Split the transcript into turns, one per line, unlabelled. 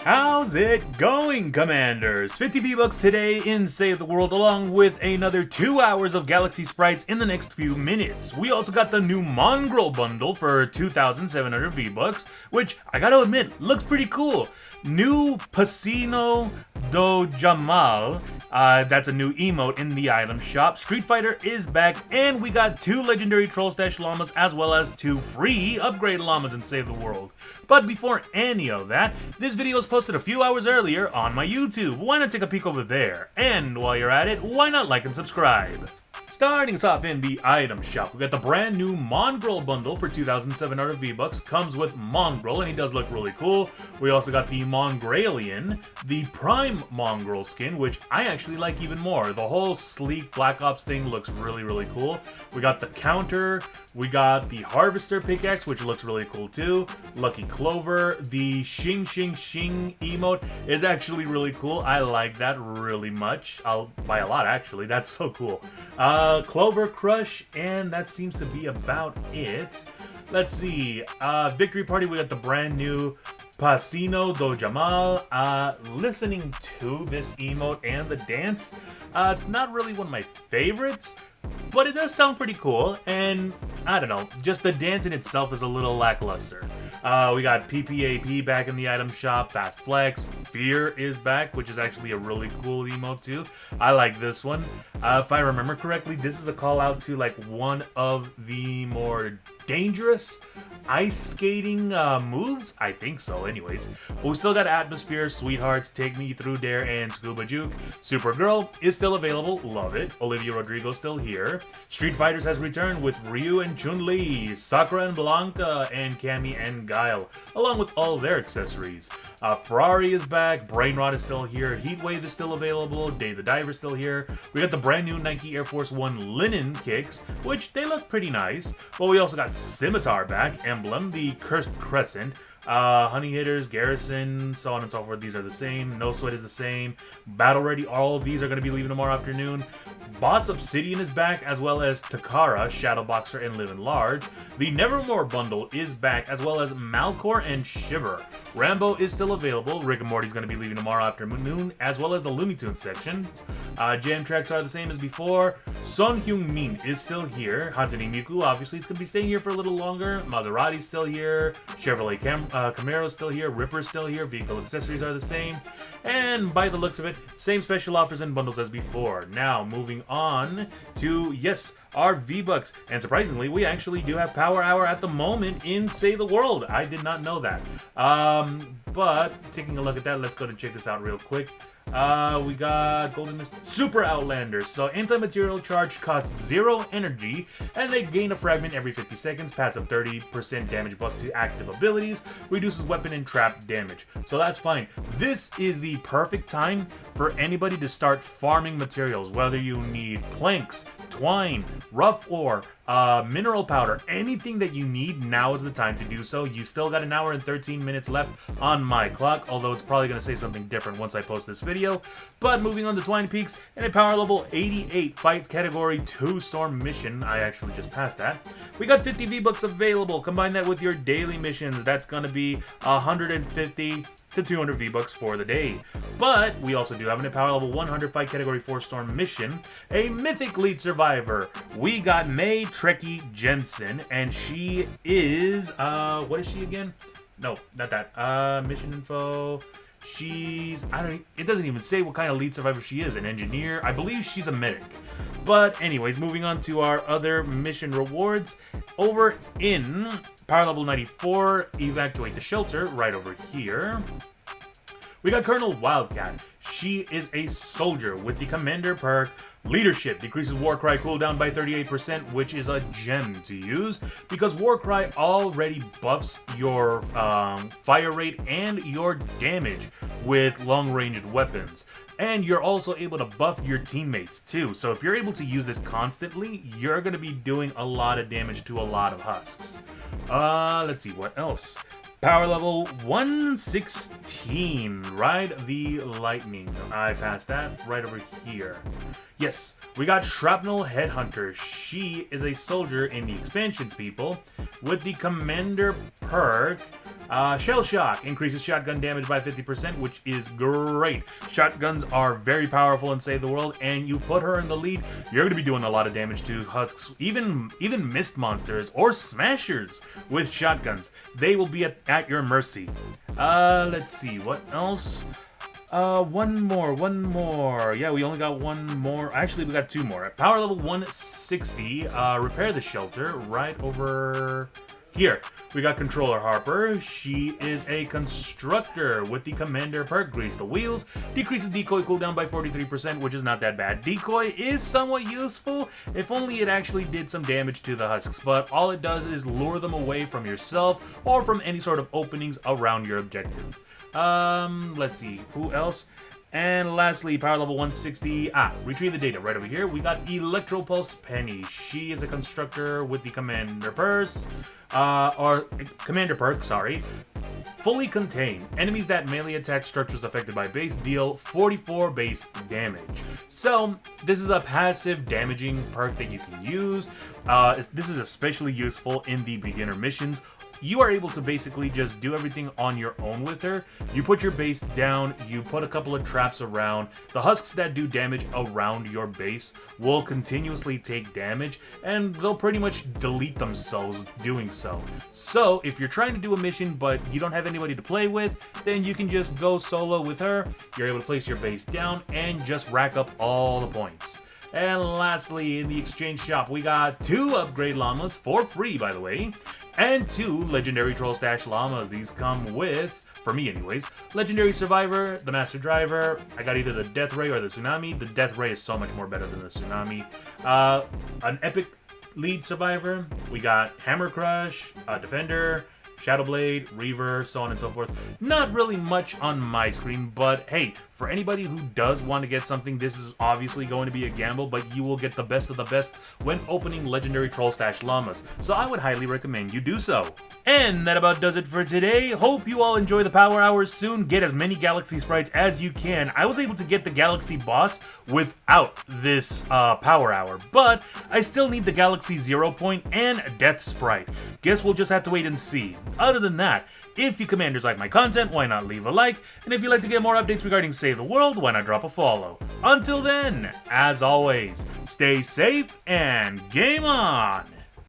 How's it going, Commanders? 50 V-Bucks today in Save the World, along with another 2 hours of Galaxy Sprites in the next few minutes. We also got the new mongraal bundle for 2,700 V-Bucks, which, I gotta admit, looks pretty cool. New Passinho do Jamal, that's a new emote in the item shop. Street Fighter is back, and we got 2 legendary Troll Stash Llamas, as well as 2 free upgrade Llamas in Save the World. But before any of that, this video was posted a few hours earlier on my YouTube. Why not take a peek over there? And while you're at it, why not like and subscribe? Starting us off in the item shop, we got the brand new mongraal bundle for 2,700 V-Bucks. Comes with mongraal, and he does look really cool. We also got the mongralian, the prime mongraal skin, which I actually like even more. The whole sleek Black Ops thing looks really, really cool. We got the counter, we got the harvester pickaxe, which looks really cool too. Lucky Clover, the Shing Shing Shing emote is actually really cool. I like that really much. I'll buy a lot actually, that's so cool. Clover Crush, and that seems to be about it. Let's see, Victory Party, we got the brand new Passinho do Jamal. Listening to this emote and the dance, it's not really one of my favorites, but it does sound pretty cool, and I don't know, just the dance in itself is a little lackluster. We got PPAP back in the item shop, Fast Flex, Fear is back, which is actually a really cool emote too. I like this one. If I remember correctly, this is a call out to like one of the more dangerous ice skating moves. I think so anyways. But we still got Atmosphere, Sweethearts, Take Me Through Dare, and Scuba Juke. Supergirl is still available, love it. Olivia Rodrigo still here. Street Fighters has returned with Ryu and Chun-Li, Sakura and Blanca, and Cammy and Guile, along with all their accessories. Ferrari is back, Brainrot is still here, Heatwave is still available, Dave the Diver is still here. We got the brand new Nike Air Force One linen kicks, which they look pretty nice. But we also got Scimitar back, Emblem, the Cursed Crescent, Honey Hitters, Garrison, so on and so forth. These are the same. No Sweat is the same. Battle Ready, all of these are going to be leaving tomorrow afternoon. Boss Obsidian is back, as well as Takara, Shadowboxer, and Live and Large. The Nevermore bundle is back, as well as Malcor and Shiver. Rambo is still available. Rick and Morty's going to be leaving tomorrow afternoon, as well as the Looney Tunes section. Jam tracks are the same as before. Son Heung-min is still here. Hatsune Miku, obviously, it's going to be staying here for a little longer. Maserati's still here. Chevrolet Camaro's still here. Ripper's still here. Vehicle accessories are the same. And by the looks of it, same special offers and bundles as before. Now, moving on to, yes, our V-Bucks. And surprisingly, we actually do have Power Hour at the moment in Save the World. I did not know that. But taking a look at that, let's go and check this out real quick. We got Golden Mist Super Outlanders. So anti-material charge costs 0 energy, and they gain a fragment every 50 seconds. Passive 30% damage buff to active abilities. Reduces weapon and trap damage. So that's fine. This is the perfect time for anybody to start farming materials, whether you need planks, twine, rough ore, mineral powder, anything that you need, now is the time to do so. You still got an hour and 13 minutes left on my clock, although it's probably going to say something different once I post this video. But moving on to Twine Peaks, and a power level 88 fight category 2 storm mission. I actually just passed that. We got 50 V-Bucks available. Combine that with your daily missions. That's going to be 150 to 200 V-Bucks for the day. But we also do have a power level 100 fight category 4 storm mission, a mythic lead survivor. We got May Trekkie Jensen, and she is what is she again? No, not that. Mission info. She's, it doesn't even say what kind of lead survivor she is. An engineer? I believe she's a medic. But anyways, moving on to our other mission rewards. Over in power level 94, evacuate the shelter, right over here. We got Colonel Wildcat. She is a soldier with the commander perk. Leadership decreases Warcry cooldown by 38%, which is a gem to use because Warcry already buffs your fire rate and your damage with long-ranged weapons. And you're also able to buff your teammates too. So if you're able to use this constantly, you're going to be doing a lot of damage to a lot of husks. Let's see, what else? Power level 116, Ride the Lightning. I passed that right over here. Yes, we got Shrapnel Headhunter. She is a soldier in the expansions, people, with the commander perk Shell Shock increases shotgun damage by 50%, which is great. Shotguns are very powerful and save the world, and you put her in the lead, you're going to be doing a lot of damage to husks, even mist monsters or smashers with shotguns. They will be at your mercy. Let's see, what else? One more. Yeah, we only got one more. Actually, we got two more. At power level 160, repair the shelter right over here. We got Controller Harper. She is a constructor with the Commander perk. Grease the wheels. Decreases decoy cooldown by 43%, which is not that bad. Decoy is somewhat useful, if only it actually did some damage to the husks, but all it does is lure them away from yourself or from any sort of openings around your objective. Let's see, who else? And lastly, power level 160. Retrieve the data right over here. We got Electro Pulse Penny. She is a constructor with the Commander perk, sorry. Fully contain. Enemies that melee attack structures affected by base deal 44 base damage. So, this is a passive damaging perk that you can use. This is especially useful in the beginner missions. You are able to basically just do everything on your own with her. You put your base down, you put a couple of traps around. The husks that do damage around your base will continuously take damage, and they'll pretty much delete themselves doing so. So, if you're trying to do a mission but you don't have anybody to play with, then you can just go solo with her. You're able to place your base down and just rack up all the points. And lastly, in the exchange shop, we got 2 upgrade llamas, for free by the way, and 2 legendary troll stash llamas. These come with, for me anyways, legendary survivor, the master driver. I got either the death ray or the tsunami. The death ray is so much more better than the tsunami. An epic lead survivor. We got hammer crush, defender, Shadowblade, Reaver, so on and so forth. Not really much on my screen, but hey, for anybody who does want to get something, this is obviously going to be a gamble, but you will get the best of the best when opening legendary troll stash llamas, so I would highly recommend you do so. And that about does it for today. Hope you all enjoy the power hours soon. Get as many galaxy sprites as you can. I was able to get the galaxy boss without this power hour, but I still need the galaxy 0 point and death sprite. Guess we'll just have to wait and see. Other than that, if you commanders like my content, why not leave a like? And if you'd like to get more updates regarding Save the World, why not drop a follow? Until then, as always, stay safe and game on!